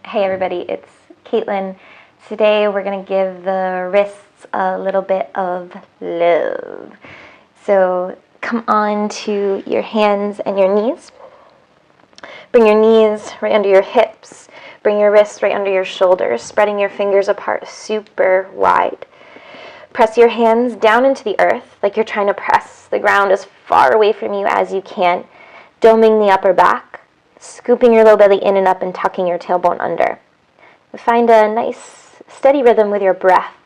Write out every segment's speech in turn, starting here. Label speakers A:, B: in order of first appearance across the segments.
A: Hey everybody, it's Caitlin. Today we're going to give the wrists a little bit of love. So come on to your hands and your knees. Bring your knees right under your hips. Bring your wrists right under your shoulders, spreading your fingers apart super wide. Press your hands down into the earth like you're trying to press the ground as far away from you as you can, doming the upper back, scooping your low belly in and up and tucking your tailbone under. Find a nice steady rhythm with your breath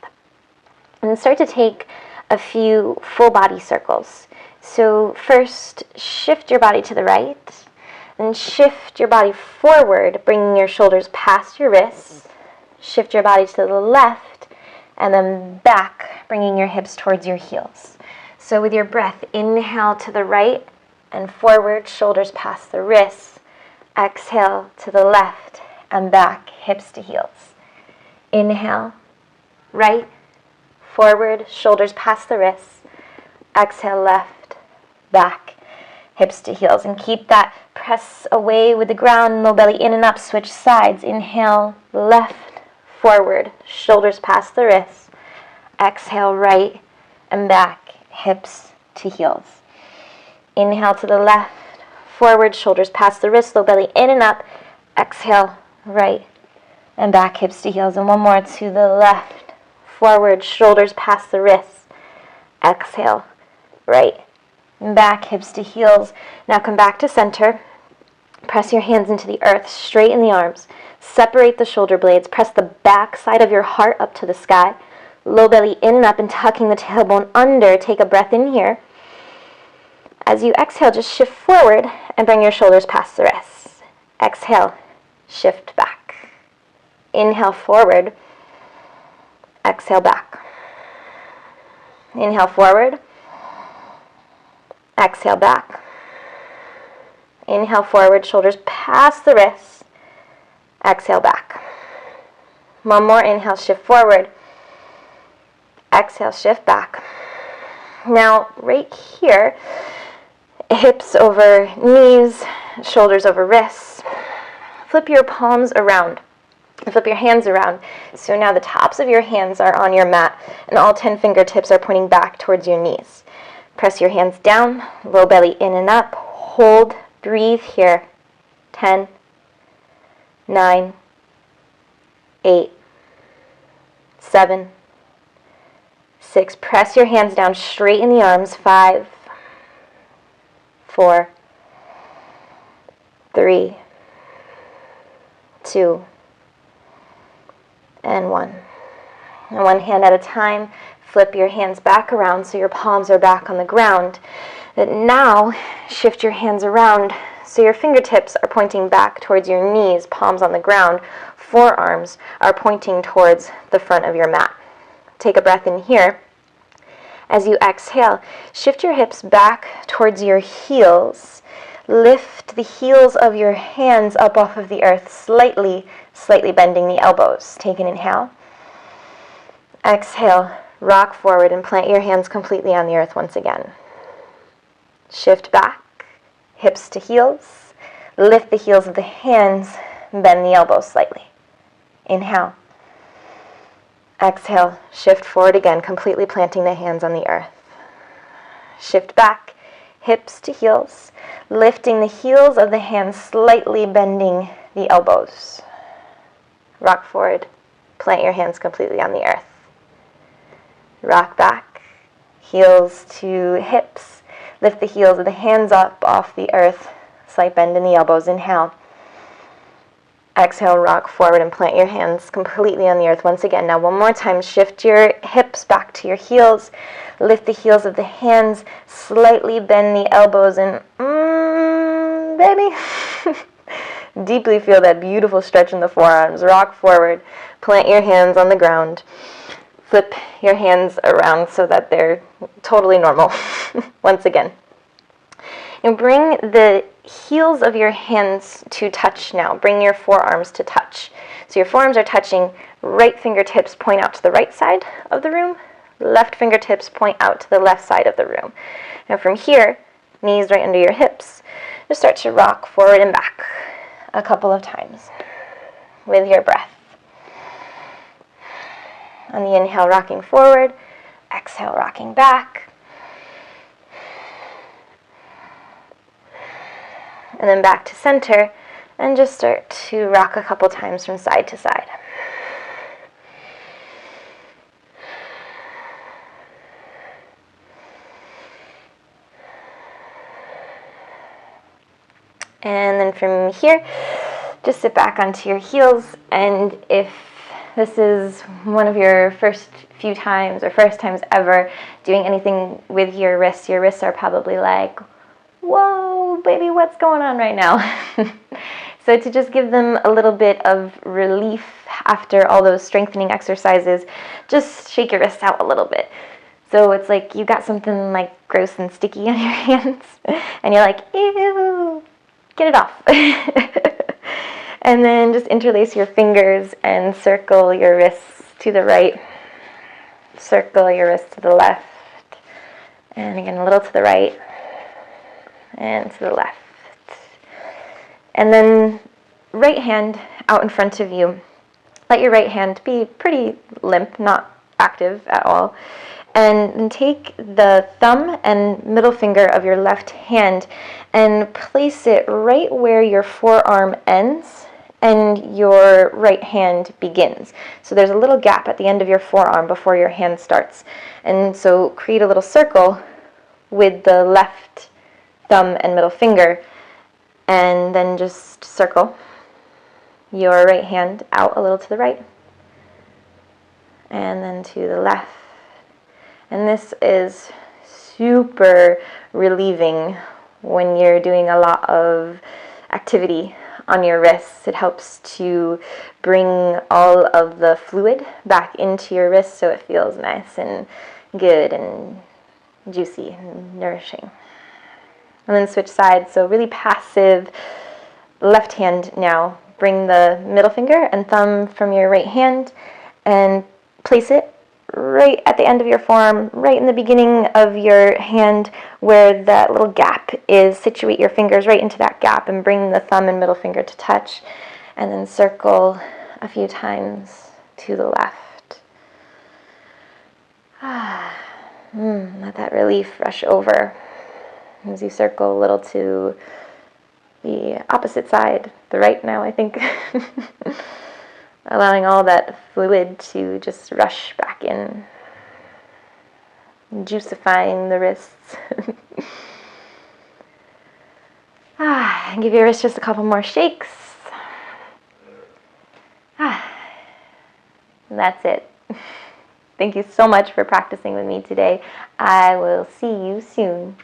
A: and start to take a few full body circles. So first, shift your body to the right, then shift your body forward, bringing your shoulders past your wrists. Shift your body to the left, and then back, bringing your hips towards your heels. So with your breath, inhale to the right and forward, shoulders past the wrists. Exhale to the left and back, hips to heels. Inhale, right, forward, shoulders past the wrists. Exhale, left, back, hips to heels. And keep that press away with the ground, low belly in and up, switch sides. Inhale, left, forward, shoulders past the wrists. Exhale, right and back, hips to heels. Inhale to the left, forward, shoulders past the wrists, low belly in and up. Exhale, right and back, hips to heels. And one more to the left, forward, shoulders past the wrists. Exhale, right and back, hips to heels. Now come back to center. Press your hands into the earth, straighten the arms. Separate the shoulder blades. Press the back side of your heart up to the sky. Low belly in and up and tucking the tailbone under. Take a breath in here. As you exhale, just shift forward and bring your shoulders past the wrists. Exhale, shift back. Inhale forward. Exhale back. Inhale forward. Exhale back. Inhale forward, shoulders past the wrists. Exhale back. One more inhale, shift forward. Exhale, shift back. Now, right here, hips over knees, shoulders over wrists. Flip your palms around. Flip your hands around. So now the tops of your hands are on your mat, and all 10 fingertips are pointing back towards your knees. Press your hands down, low belly in and up. Hold, breathe here. 10, 9, 8, 7, 6. Press your hands down, straighten the arms. 5, 4, 3, 2, and 1. And one hand at a time, flip your hands back around so your palms are back on the ground. And now, shift your hands around so your fingertips are pointing back towards your knees, palms on the ground. Forearms are pointing towards the front of your mat. Take a breath in here. As you exhale, shift your hips back towards your heels. Lift the heels of your hands up off of the earth, slightly bending the elbows. Take an inhale. Exhale, rock forward and plant your hands completely on the earth once again. Shift back, hips to heels. Lift the heels of the hands, bend the elbows slightly. Inhale. Exhale, shift forward again, completely planting the hands on the earth. Shift back, hips to heels, lifting the heels of the hands, slightly bending the elbows. Rock forward, plant your hands completely on the earth. Rock back, heels to hips, lift the heels of the hands up off the earth, slight bend in the elbows. Inhale. Exhale, rock forward and plant your hands completely on the earth once again. Now one more time, shift your hips back to your heels. Lift the heels of the hands, slightly bend the elbows, and baby. Deeply feel that beautiful stretch in the forearms. Rock forward, plant your hands on the ground. Flip your hands around so that they're totally normal. Once again. And bring the heels of your hands to touch now. Bring your forearms to touch. So your forearms are touching. Right fingertips point out to the right side of the room. Left fingertips point out to the left side of the room. Now from here, knees right under your hips. Just start to rock forward and back a couple of times. with your breath. On the inhale, rocking forward. Exhale, rocking back. And then back to center, and just start to rock a couple times from side to side. And then from here, just sit back onto your heels, and if this is one of your first few times or first times ever doing anything with your wrists are probably like, whoa, baby, what's going on right now? So to just give them a little bit of relief after all those strengthening exercises, just shake your wrists out a little bit. So it's like you got something like gross and sticky on your hands, and you're like, ew, get it off. And then just interlace your fingers and circle your wrists to the right. Circle your wrists to the left. And again, a little to the right. And to the left. And then right hand out in front of you. Let your right hand be pretty limp, not active at all. And take the thumb and middle finger of your left hand and place it right where your forearm ends and your right hand begins. So there's a little gap at the end of your forearm before your hand starts. And so create a little circle with the left thumb and middle finger, and then just circle your right hand out a little to the right and then to the left. And this is super relieving when you're doing a lot of activity on your wrists. It helps to bring all of the fluid back into your wrists so it feels nice and good and juicy and nourishing. And then switch sides, so really passive left hand now. Bring the middle finger and thumb from your right hand and place it right at the end of your forearm, right in the beginning of your hand where that little gap is. Situate your fingers right into that gap and bring the thumb and middle finger to touch, and then circle a few times to the left. Let that relief rush over as you circle a little to the opposite side, the right now, I think. Allowing all that fluid to just rush back in, juicifying the wrists. And give your wrist just a couple more shakes. And that's it. Thank you so much for practicing with me today. I will see you soon.